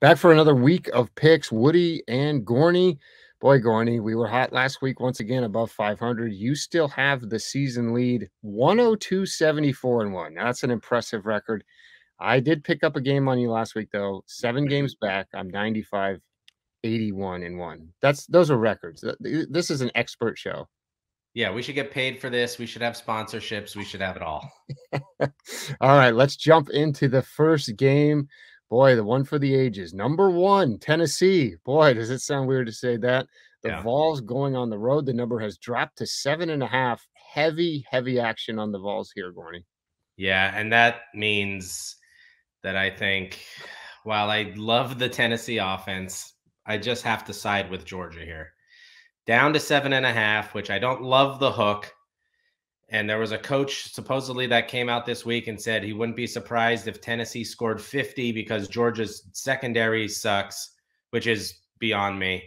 Back for another week of picks. Woody and Gorney. Boy, Gorney, we were hot last week once again above 500. You still have the season lead 102, 74 and 1. Now, that's an impressive record. I did pick up a game on you last week, though. 7 games back. I'm 95, 81 and 1. Those are records. This is an expert show. Yeah, we should get paid for this. We should have sponsorships. We should have it all. All right, let's jump into the first game. Boy, the one for the ages. Number 1, Tennessee. Boy, does it sound weird to say that. The Vols going on the road. The number has dropped to 7.5. Heavy action on the Vols here, Gorney. Yeah, and that means that I think while I love the Tennessee offense, I just have to side with Georgia here. Down to 7.5, which I don't love the hook. And there was a coach supposedly that came out this week and said he wouldn't be surprised if Tennessee scored 50 because Georgia's secondary sucks, which is beyond me.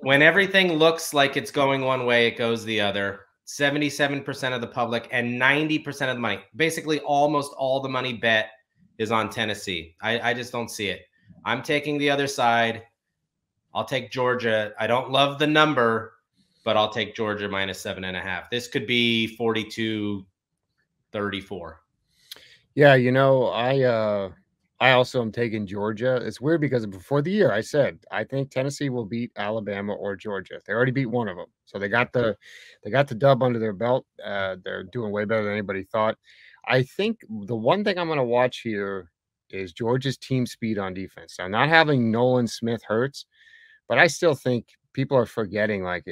When everything looks like it's going one way, it goes the other. 77% of the public and 90% of the money, basically almost all the money bet is on Tennessee. I just don't see it. I'm taking the other side. I'll take Georgia. I don't love the number, but I'll take Georgia minus 7.5. This could be 42-34. Yeah, you know, I also am taking Georgia. It's weird because before the year I said I think Tennessee will beat Alabama or Georgia. They already beat one of them. So they got the dub under their belt. They're doing way better than anybody thought. I think the one thing I'm going to watch here is Georgia's team speed on defense. Now, not having Nolan Smith hurts, but I still think people are forgetting, like,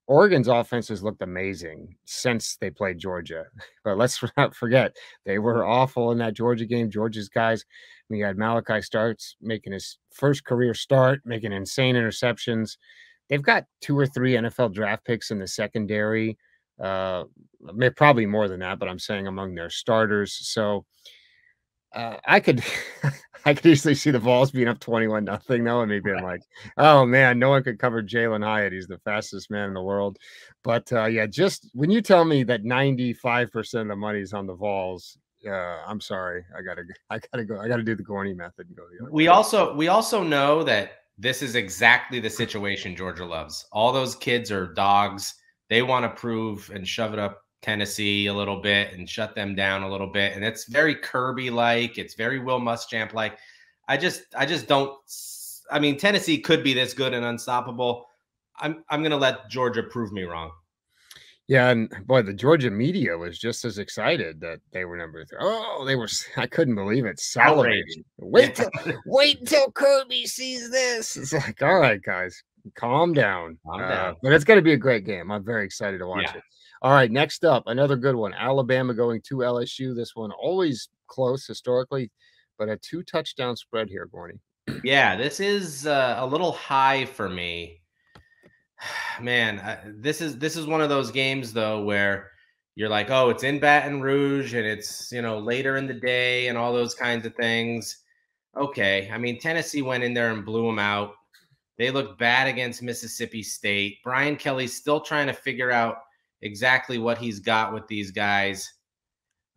Oregon's offense has looked amazing since they played Georgia. But let's not forget, they were awful in that Georgia game. Georgia's guys, we had Malachi Starks making his first career start, making insane interceptions. They've got 2 or 3 NFL draft picks in the secondary. Probably more than that, but I'm saying among their starters. So I could easily see the Vols being up 21-0 though, and me being like, oh man, no one could cover Jalen Hyatt. He's the fastest man in the world. But yeah, just when you tell me that 95% of the money's on the Vols, I'm sorry. I gotta go. I gotta do the Gorney method and go the other way. We also know that this is exactly the situation Georgia loves. All those kids are dogs. They want to prove and shove it up Tennessee a little bit and shut them down a little bit. And it's very Kirby-like. It's very Will Muschamp-like. I just don't. I mean, Tennessee could be this good and unstoppable. I'm going to let Georgia prove me wrong. Yeah, and boy, the Georgia media was just as excited that they were number 3. Oh, they were. I couldn't believe it. Salivating. Wait until Kirby sees this. It's like, all right, guys, calm down. But it's going to be a great game. I'm very excited to watch it. All right, next up, another good one. Alabama going to LSU. This one always close historically, but a 2-touchdown spread here, Gorney. Yeah, this is a little high for me. Man, this is one of those games though where you're like, oh, it's in Baton Rouge and it's, later in the day and all those kinds of things. Okay, I mean, Tennessee went in there and blew them out. They looked bad against Mississippi State. Brian Kelly's still trying to figure out exactly what he's got with these guys.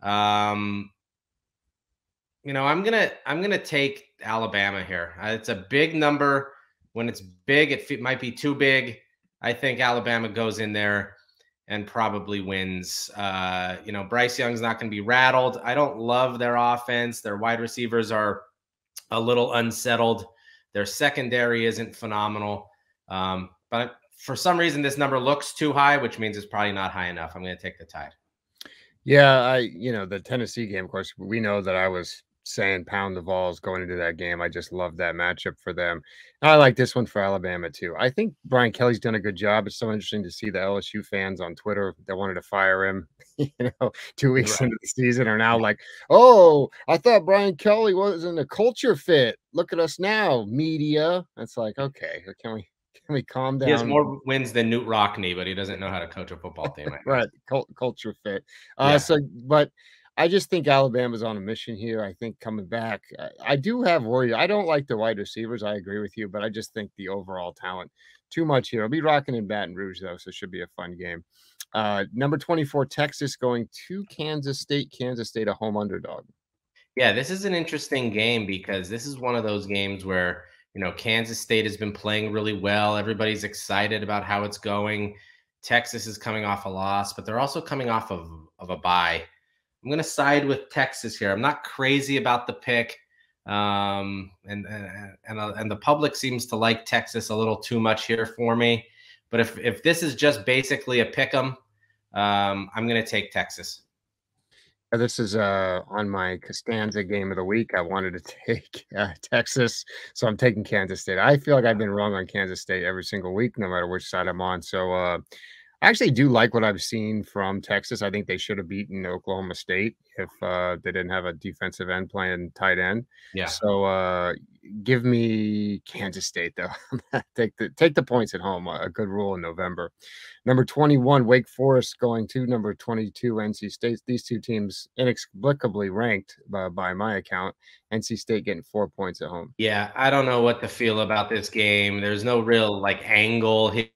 I'm gonna take Alabama here. It's a big number. When it's big, it might be too big. I think Alabama goes in there and probably wins. Bryce Young's not going to be rattled. I don't love their offense. Their wide receivers are a little unsettled. Their secondary isn't phenomenal. But for some reason, this number looks too high, which means it's probably not high enough. I'm going to take the Tide. Yeah, the Tennessee game, of course, we know that I was saying pound the Vols going into that game. I just love that matchup for them. I like this one for Alabama too. I think Brian Kelly's done a good job. It's so interesting to see the LSU fans on Twitter that wanted to fire him, 2 weeks into the season are now like, oh, I thought Brian Kelly wasn't a culture fit. Look at us now, media. It's like, okay, can we calm down? He has more wins than Newt Rockney, but he doesn't know how to coach a football team. Right, culture fit. But I just think Alabama's on a mission here. I think coming back, I do have worry. I don't like the wide receivers. I agree with you, but I just think the overall talent too much here. I'll be rocking in Baton Rouge though, so it should be a fun game. Number 24, Texas going to Kansas State. Kansas State, a home underdog. Yeah, this is an interesting game because this is one of those games where, Kansas State has been playing really well. Everybody's excited about how it's going. Texas is coming off a loss, but they're also coming off of a bye. I'm going to side with Texas here. I'm not crazy about the pick. And the public seems to like Texas a little too much here for me. But if this is just basically a pick 'em, I'm going to take Texas. This is on my Costanza game of the week. I wanted to take Texas, so I'm taking Kansas State. I feel like I've been wrong on Kansas State every single week, no matter which side I'm on. So I actually do like what I've seen from Texas. I think they should have beaten Oklahoma State if they didn't have a defensive end playing tight end. Yeah. So give me Kansas State though. Take the points at home. A good rule in November. Number 21, Wake Forest going to number 22, NC State. These two teams inexplicably ranked by my account. NC State getting 4 points at home. Yeah, I don't know what to feel about this game. There's no real angle here.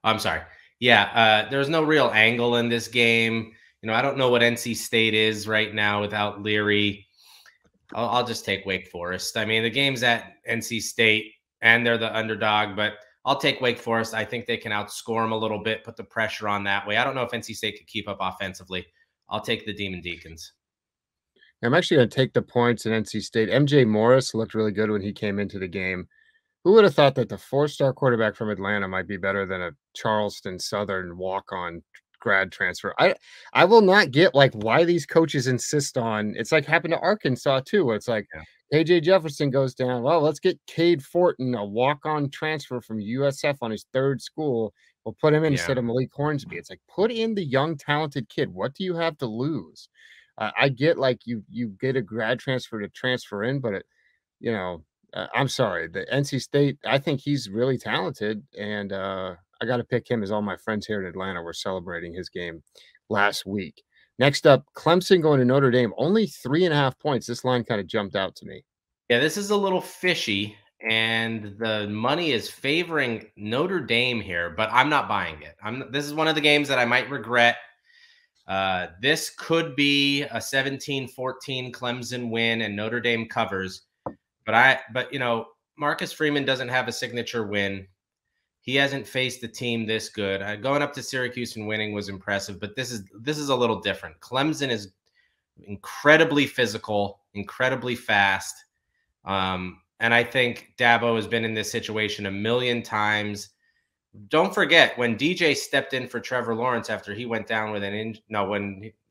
I'm sorry. Yeah, there's no real angle in this game. I don't know what NC State is right now without Leary. I'll just take Wake Forest. I mean, the game's at NC State and they're the underdog, but I'll take Wake Forest. I think they can outscore them a little bit, put the pressure on that way. I don't know if NC State could keep up offensively. I'll take the Demon Deacons. I'm actually going to take the points in NC State. MJ Morris looked really good when he came into the game. Who would have thought that the four-star quarterback from Atlanta might be better than a Charleston Southern walk-on grad transfer? I will not get why these coaches insist on it's like happened to Arkansas too, where it's like AJ Jefferson goes down. Well, let's get Cade Fortin, a walk-on transfer from USF on his third school. We'll put him in instead of Malik Hornsby. It's like put in the young, talented kid. What do you have to lose? I get you get a grad transfer to transfer in, but I'm sorry, the NC State, I think he's really talented, and I got to pick him as all my friends here in Atlanta were celebrating his game last week. Next up, Clemson going to Notre Dame, only 3.5 points. This line kind of jumped out to me. Yeah, this is a little fishy, and the money is favoring Notre Dame here, but I'm not buying it. This is one of the games that I might regret. This could be a 17-14 Clemson win and Notre Dame covers. But Marcus Freeman doesn't have a signature win. He hasn't faced a team this good. Going up to Syracuse and winning was impressive, but this is a little different. Clemson is incredibly physical, incredibly fast. And I think Dabo has been in this situation a million times. Don't forget when DJ stepped in for Trevor Lawrence after he went down with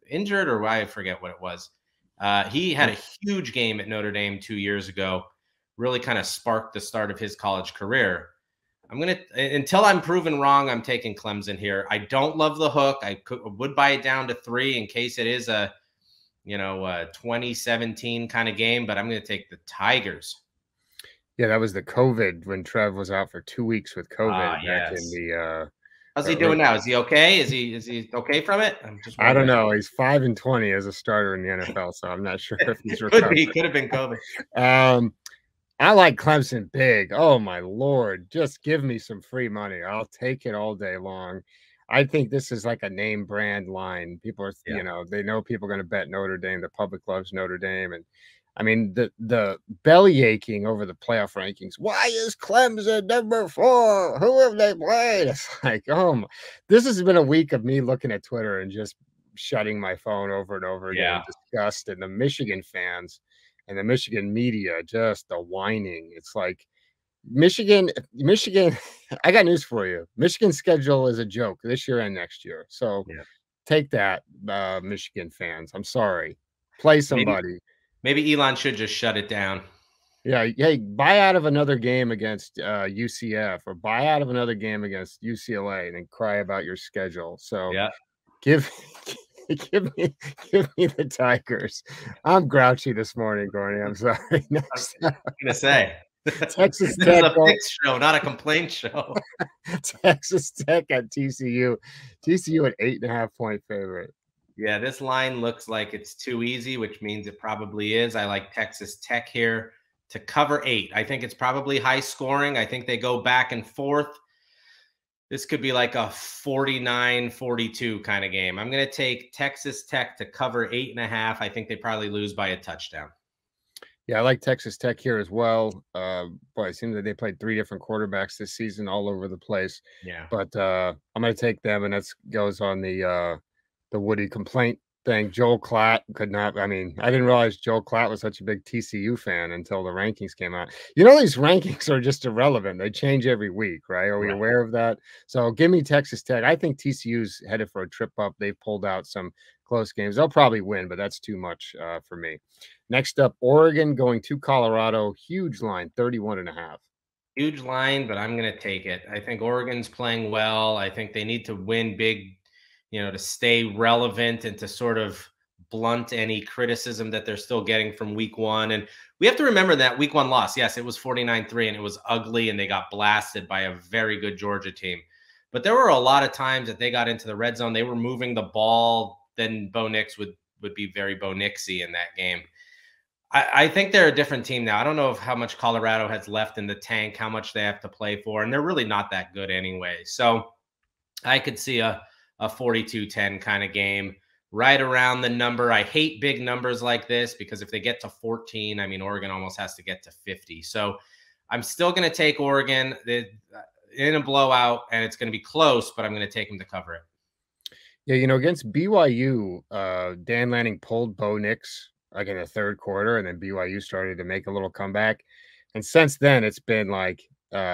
injured, or I forget what it was. He had a huge game at Notre Dame 2 years ago, really kind of sparked the start of his college career. Until I'm proven wrong, I'm taking Clemson here. I don't love the hook. I would buy it down to 3 in case it is a 2017 kind of game, but I'm going to take the Tigers. Yeah, that was the COVID when Trev was out for 2 weeks with COVID back in the how's he doing now? Is he okay? Is he okay from it? I don't know. He's 5-20 as a starter in the NFL, so I'm not sure if he's recovered. Could have been COVID. I like Clemson big. Oh my Lord. Just give me some free money. I'll take it all day long. I think this is like a name brand line. People are, they know people are going to bet Notre Dame. The public loves Notre Dame. And I mean, the belly aching over the playoff rankings. Why is Clemson number 4? Who have they played? It's like, this has been a week of me looking at Twitter and just shutting my phone over and over again. Disgust. And the Michigan fans and the Michigan media, just the whining. It's like Michigan, I got news for you. Michigan's schedule is a joke this year and next year. So take that, Michigan fans. I'm sorry. Play somebody. Maybe Elon should just shut it down. Yeah. Hey, buy out of another game against UCF or buy out of another game against UCLA and then cry about your schedule. So give me the Tigers. I'm grouchy this morning, Gorney. I'm sorry. Next I was gonna say Texas this Tech is a fix show, not a complaint show. Texas Tech at TCU. TCU at 8.5-point favorite. Yeah, this line looks like it's too easy, which means it probably is. I like Texas Tech here to cover 8. I think it's probably high scoring. I think they go back and forth. This could be like a 49-42 kind of game. I'm going to take Texas Tech to cover 8.5. I think they probably lose by a touchdown. Yeah, I like Texas Tech here as well. Boy, it seems that they played 3 different quarterbacks this season all over the place. Yeah. But, I'm gonna take them, and that goes on the Woody complaint thing. Joel Klatt could not I mean, I didn't realize Joel Klatt was such a big TCU fan until the rankings came out. You know, these rankings are just irrelevant. They change every week, right? Are we Right. aware of that? So give me Texas Tech. I think TCU's headed for a trip up. They've pulled out some close games. They'll probably win, but that's too much, for me. Next up, Oregon going to Colorado. Huge line, 31.5. Huge line, but I'm going to take it. I think Oregon's playing well. I think they need to win big, to stay relevant and to sort of blunt any criticism that they're still getting from week one. And we have to remember that week one loss, yes, it was 49-3 and it was ugly and they got blasted by a very good Georgia team. But there were a lot of times that they got into the red zone. They were moving the ball. Then Bo Nix would be very Bo Nixy in that game. I think they're a different team now. I don't know how much Colorado has left in the tank, how much they have to play for, and they're really not that good anyway. So I could see a 42-10 kind of game right around the number. I hate big numbers like this because if they get to 14, I mean, Oregon almost has to get to 50. So I'm still going to take Oregon in a blowout, and it's going to be close, but I'm going to take them to cover it. Yeah, against BYU, Dan Lanning pulled Bo Nix like in the third quarter, and then BYU started to make a little comeback. And since then, it's been like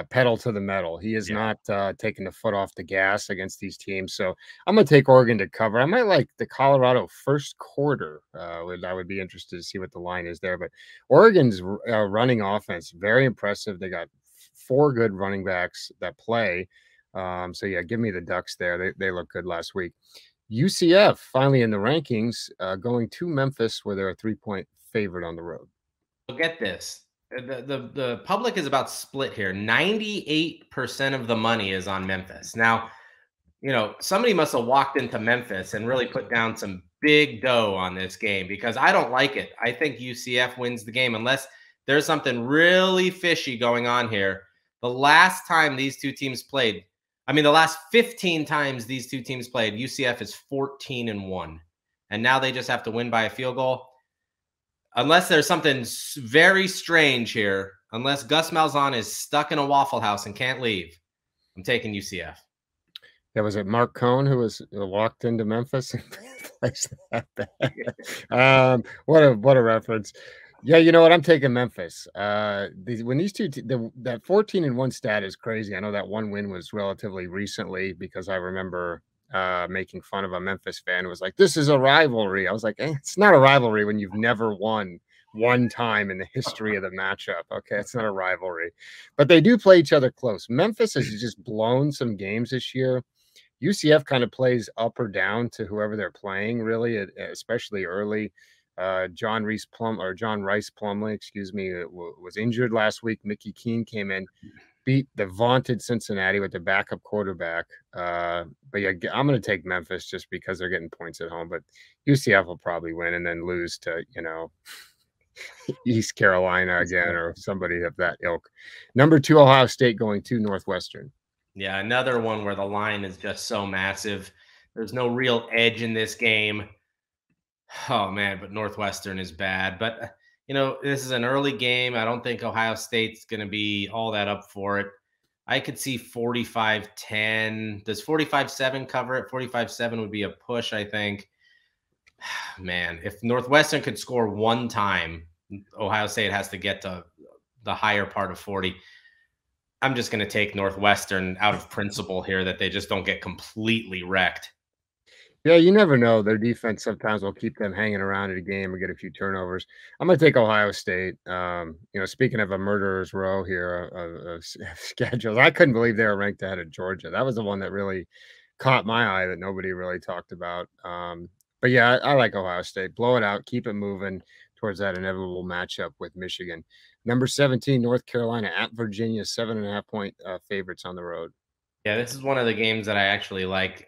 pedal to the metal. He is not taking the foot off the gas against these teams. So I'm going to take Oregon to cover. I might like the Colorado first quarter. I would be interested to see what the line is there. But Oregon's running offense, very impressive. They got 4 good running backs that play. So yeah, give me the Ducks there. They look good last week. UCF finally in the rankings, going to Memphis where they're a 3-point favorite on the road. So get this. The public is about split here. 98% of the money is on Memphis. Now, somebody must have walked into Memphis and really put down some big dough on this game because I don't like it. I think UCF wins the game unless there's something really fishy going on here. The last time these two teams played, the last 15 times these two teams played, UCF is 14-1. And now they just have to win by a field goal. Unless there's something very strange here, unless Gus Malzahn is stuck in a Waffle House and can't leave, I'm taking UCF. Yeah, was it Mark Cohn who was walked into Memphis and plays that bad? What a reference. Yeah, you know what? I'm taking Memphis. When these two, that 14-1 stat is crazy. I know that one win was relatively recently because I remember making fun of a Memphis fan who was like, "This is a rivalry." I was like, "It's not a rivalry when you've never won one time in the history of the matchup." Okay, it's not a rivalry, but they do play each other close. Memphis has just blown some games this year. UCF kind of plays up or down to whoever they're playing, really, especially early. John Rice Plumlee, excuse me, was injured last week. Mickey Keene came in, beat the vaunted Cincinnati with the backup quarterback. But yeah, I'm going to take Memphis just because they're getting points at home. But UCF will probably win and then lose to, East Carolina again or somebody of that ilk. Number 2, Ohio State going to Northwestern. Yeah, another one where the line is just so massive. There's no real edge in this game. Oh, man, but Northwestern is bad. But, this is an early game. I don't think Ohio State's going to be all that up for it. I could see 45-10. Does 45-7 cover it? 45-7 would be a push, I think. Man, if Northwestern could score one time, Ohio State has to get to the higher part of 40. I'm just going to take Northwestern out of principle here that they just don't get completely wrecked. Yeah, you never know. Their defense sometimes will keep them hanging around in a game or get a few turnovers. I'm going to take Ohio State. Speaking of a murderer's row here of schedules, I couldn't believe they were ranked ahead of Georgia. That was the one that really caught my eye that nobody really talked about. But yeah, I like Ohio State. Blow it out. Keep it moving towards that inevitable matchup with Michigan. Number 17, North Carolina at Virginia, 7.5-point favorites on the road. Yeah, this is one of the games that I actually like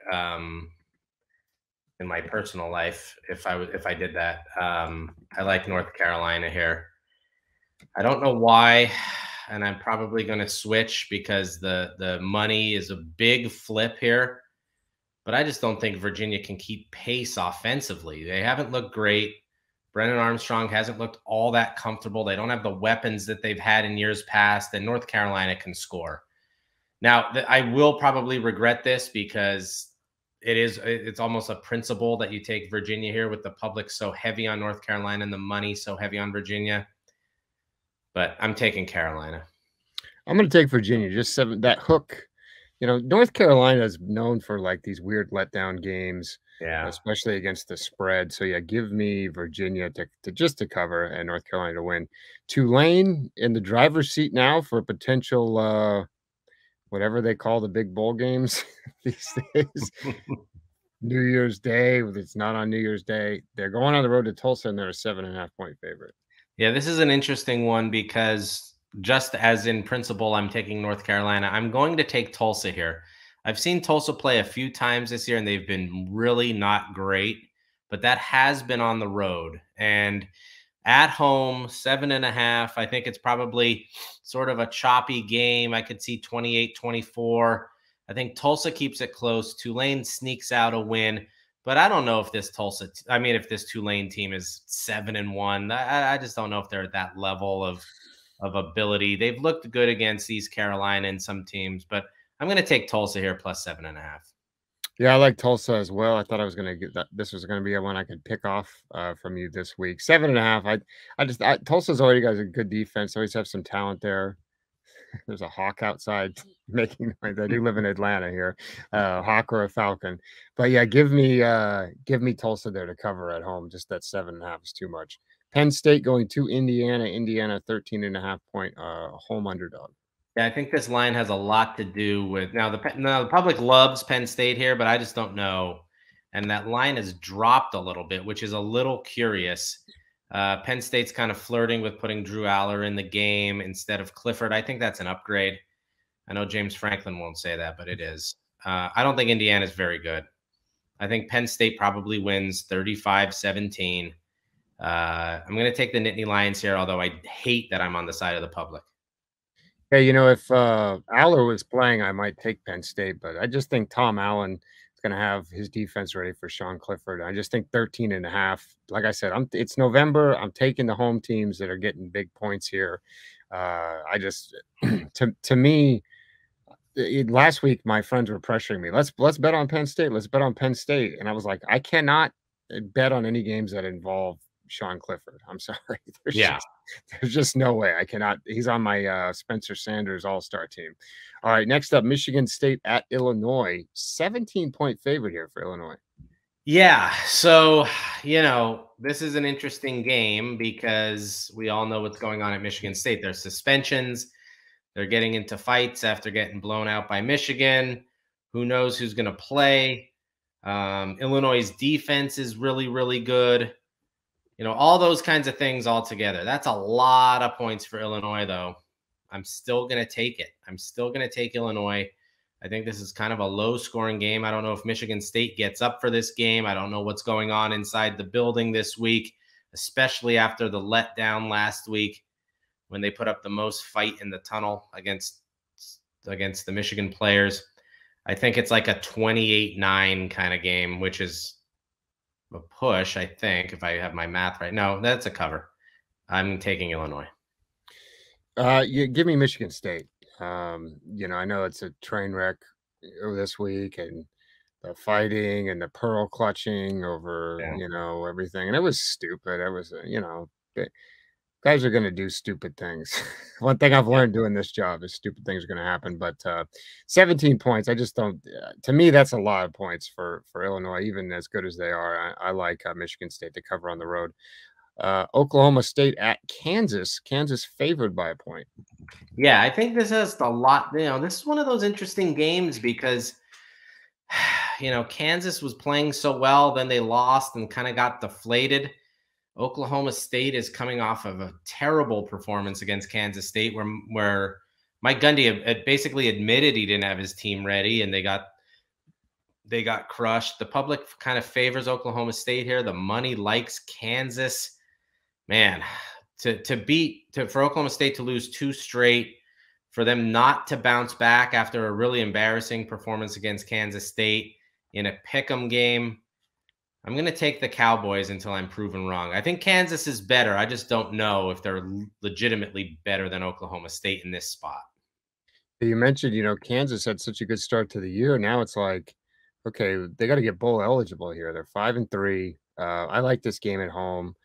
in my personal life. If I did that, I like North Carolina here. I don't know why. and I'm probably going to switch because the money is a big flip here. But I just don't think Virginia can keep pace offensively. They haven't looked great. Brennan Armstrong hasn't looked all that comfortable. They don't have the weapons that they've had in years past, and North Carolina can score. Now, I will probably regret this because it's almost a principle that you take Virginia here with the public so heavy on North Carolina and the money so heavy on Virginia. But I'm taking Carolina. I'm going to take Virginia. Just that hook. You know, North Carolina is known for like these weird letdown games, especially against the spread. So yeah, give me Virginia to cover and North Carolina to win. Tulane in the driver's seat now for a potential whatever they call the big bowl games these days. New Year's Day, it's not on New Year's Day. They're going on the road to Tulsa and they're a 7.5-point favorite. Yeah, this is an interesting one because just as in principle, I'm taking North Carolina. I'm going to take Tulsa here. I've seen Tulsa play a few times this year, and they've been really not great, but that has been on the road. And at home, 7.5, I think it's probably sort of a choppy game. I could see 28-24. I think Tulsa keeps it close. Tulane sneaks out a win. But I don't know if this if this Tulane team is 7-1. I just don't know if they're at that level of ability. They've looked good against East Carolina and some teams, but I'm going to take Tulsa here plus 7.5. Yeah, I like Tulsa as well. I thought I was going to get that. This was going to be one I could pick off from you this week. 7.5. Tulsa's already got a good defense. Always have some talent there. There's a hawk outside making noise. I do live in Atlanta here, hawk or a falcon. But yeah, give me Tulsa there to cover at home. Just that 7.5 is too much. Penn State going to Indiana. Indiana 13.5-point home underdog. Yeah, I think this line has a lot to do with now the public loves Penn State here, but I just don't know. And that line has dropped a little bit, which is a little curious. Penn State's kind of flirting with putting Drew Aller in the game instead of Clifford. I think that's an upgrade. I know James Franklin won't say that, but it is. I don't think Indiana is very good. I think Penn State probably wins 35-17. I'm going to take the Nittany Lions here, although I hate that I'm on the side of the public. Yeah, you know, if Aller was playing, I might take Penn State, but I just think Tom Allen is going to have his defense ready for Sean Clifford. I just think 13.5. Like I said, it's November. I'm taking the home teams that are getting big points here. I just, to me, last week my friends were pressuring me. Let's bet on Penn State. Let's bet on Penn State, and I was like, I cannot bet on any games that involve Sean Clifford. I'm sorry. There's just no way. I cannot. He's on my Spencer Sanders all-star team. All right, next up, Michigan State at Illinois. 17-point favorite here for Illinois. Yeah, so, this is an interesting game because we all know what's going on at Michigan State. There's suspensions. They're getting into fights after getting blown out by Michigan. Who knows who's going to play? Illinois' defense is really, really good. All those kinds of things all together. That's a lot of points for Illinois, though. I'm still going to take it. I'm still going to take Illinois. I think this is kind of a low-scoring game. I don't know if Michigan State gets up for this game. I don't know what's going on inside the building this week, especially after the letdown last week when they put up the most fight in the tunnel against the Michigan players. I think it's like a 28-9 kind of game, which is a push, I think, if I have my math right. No, that's a cover. I'm taking Illinois. You give me Michigan State. I know it's a train wreck this week and the fighting and the pearl clutching over, everything. And it was stupid. It was, guys are going to do stupid things. One thing I've learned doing this job is stupid things are going to happen. But 17 points, I just don't. To me, that's a lot of points for Illinois, even as good as they are. I like Michigan State to cover on the road. Oklahoma State at Kansas. Kansas favored by a point. Yeah, I think this has a lot. This is one of those interesting games because, Kansas was playing so well, then they lost and kind of got deflated. Oklahoma State is coming off of a terrible performance against Kansas State where Mike Gundy basically admitted he didn't have his team ready and they got crushed. The public kind of favors Oklahoma State here. The money likes Kansas. Man, for Oklahoma State to lose 2 straight, for them not to bounce back after a really embarrassing performance against Kansas State in a pick'em game. I'm going to take the Cowboys until I'm proven wrong. I think Kansas is better. I just don't know if they're legitimately better than Oklahoma State in this spot. You mentioned, Kansas had such a good start to the year. Now it's like, okay, they got to get bowl eligible here. They're 5-3. I like this game at home.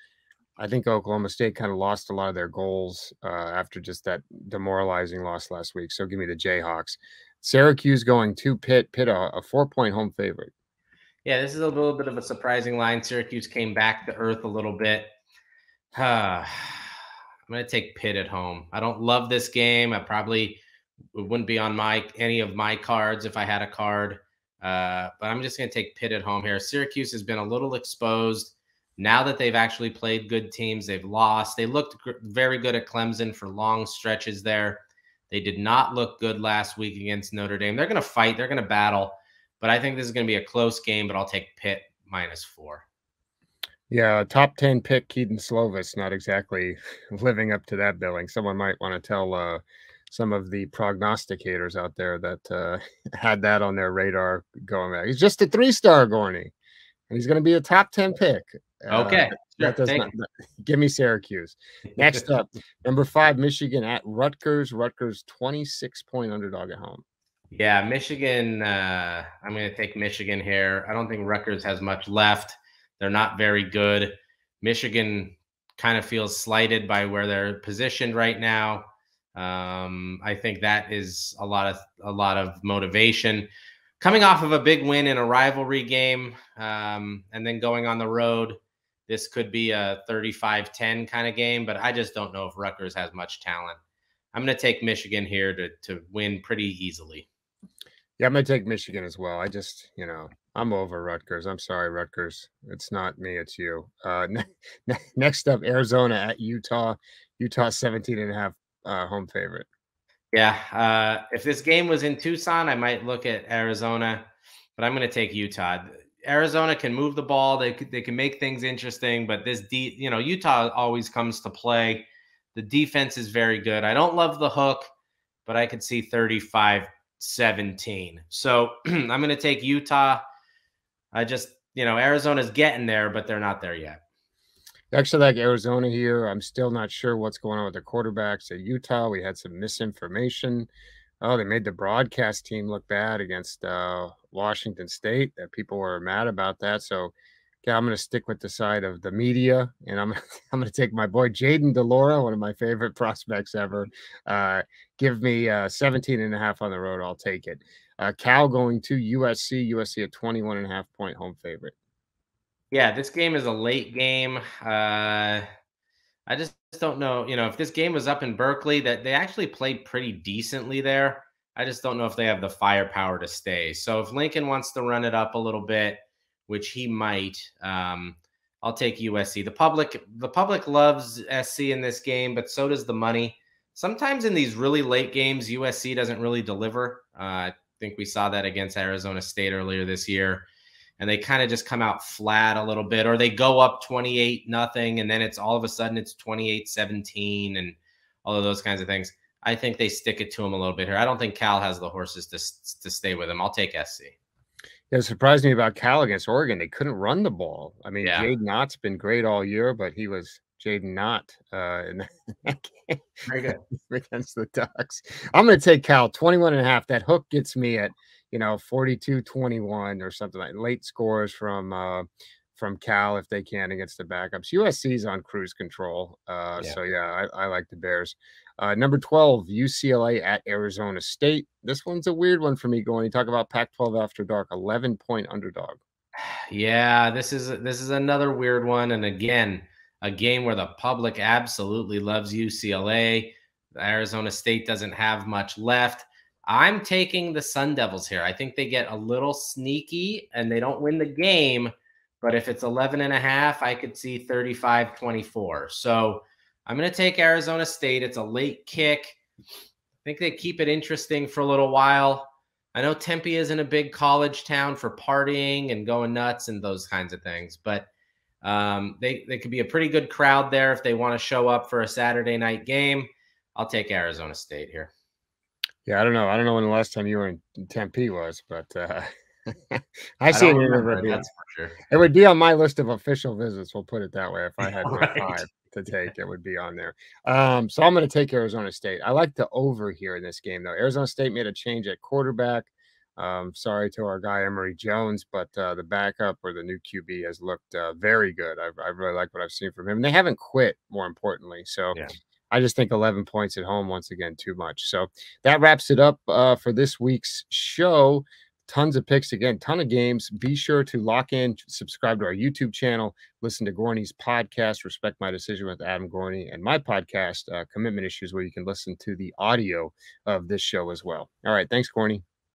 I think Oklahoma State kind of lost a lot of their goals after just that demoralizing loss last week. So give me the Jayhawks. Syracuse going to Pitt. Pitt, a 4-point home favorite. Yeah, this is a little bit of a surprising line. Syracuse came back to earth a little bit. I'm going to take Pitt at home. I don't love this game. I probably wouldn't be on any of my cards if I had a card. But I'm just going to take Pitt at home here. Syracuse has been a little exposed. Now that they've actually played good teams, they've lost. They looked very good at Clemson for long stretches there. They did not look good last week against Notre Dame. They're going to fight. They're going to battle. But I think this is going to be a close game, but I'll take Pitt -4. Yeah, top 10 pick Keaton Slovis, not exactly living up to that billing. Someone might want to tell some of the prognosticators out there that had that on their radar going back. He's just a 3-star, Gorney, and he's going to be a top 10 pick. Okay. That does not give me Syracuse. Next up, number 5, Michigan at Rutgers. Rutgers 26-point underdog at home. Yeah, Michigan. I'm going to take Michigan here. I don't think Rutgers has much left. They're not very good. Michigan kind of feels slighted by where they're positioned right now. I think that is a lot of motivation. Coming off of a big win in a rivalry game, and then going on the road, this could be a 35-10 kind of game, but I just don't know if Rutgers has much talent. I'm going to take Michigan here to win pretty easily. Yeah, I'm going to take Michigan as well. I just, I'm over Rutgers. I'm sorry, Rutgers. It's not me, it's you. Next up, Arizona at Utah. Utah 17.5 home favorite. Yeah, if this game was in Tucson, I might look at Arizona, but I'm going to take Utah. Arizona can move the ball. They can make things interesting, but Utah always comes to play. The defense is very good. I don't love the hook, but I could see 35-17. So I'm going to take Utah. Arizona's getting there, but they're not there yet. Actually, like Arizona here. I'm still not sure what's going on with the quarterbacks at Utah. We had some misinformation. Oh, they made the broadcast team look bad against Washington State. That people were mad about that. So, yeah, I'm going to stick with the side of the media, and I'm going to take my boy Jaden DeLora, one of my favorite prospects ever. Give me 17.5 on the road. I'll take it. Cal going to USC. USC a 21.5-point home favorite. Yeah, this game is a late game. I just don't know. If this game was up in Berkeley, that they actually played pretty decently there. I just don't know if they have the firepower to stay. So if Lincoln wants to run it up a little bit, which he might, I'll take USC. The public loves SC in this game, but so does the money. Sometimes in these really late games, USC doesn't really deliver. I think we saw that against Arizona State earlier this year. And they kind of just come out flat a little bit, or they go up 28-0, and then it's all of a sudden it's 28-17 and all of those kinds of things. I think they stick it to them a little bit here. I don't think Cal has the horses to stay with them. I'll take SC. Yeah, it surprised me about Cal against Oregon. They couldn't run the ball. I mean, Yeah. Jaden Knott's been great all year, but he was Jaden Knott in that game. Very good. Against the Ducks. I'm going to take Cal 21.5. That hook gets me at 42-21 or something like late scores from Cal if they can against the backups. USC's on cruise control. So yeah, I like the Bears. Number 12, UCLA at Arizona State. This one's a weird one for me going. You talk about Pac-12 after dark, 11-point underdog. Yeah, this is another weird one. And again, a game where the public absolutely loves UCLA. Arizona State doesn't have much left. I'm taking the Sun Devils here. I think they get a little sneaky and they don't win the game. But if it's 11.5, I could see 35-24. So I'm going to take Arizona State. It's a late kick. I think they keep it interesting for a little while. I know Tempe isn't a big college town for partying and going nuts and those kinds of things, but they could be a pretty good crowd there if they want to show up for a Saturday night game. I'll take Arizona State here. Yeah, I don't know. I don't know when the last time you were in Tempe was, but I I see it don't never remember, be. that's for sure. It would be on my list of official visits. We'll put it that way. If I had my Right. 5 to take, it would be on there. So I'm going to take Arizona State. I like the over here in this game, though. Arizona State made a change at quarterback. Sorry to our guy Emory Jones, but the backup or the new QB has looked very good. I really like what I've seen from him. And they haven't quit, more importantly. So Yeah. I just think 11 points at home, once again, too much. So that wraps it up for this week's show. Tons of picks again, ton of games. Be sure to lock in, subscribe to our YouTube channel, listen to Gorney's podcast, Respect My Decision with Adam Gorney, and my podcast, Commitment Issues, where you can listen to the audio of this show as well. All right. Thanks, Gorney.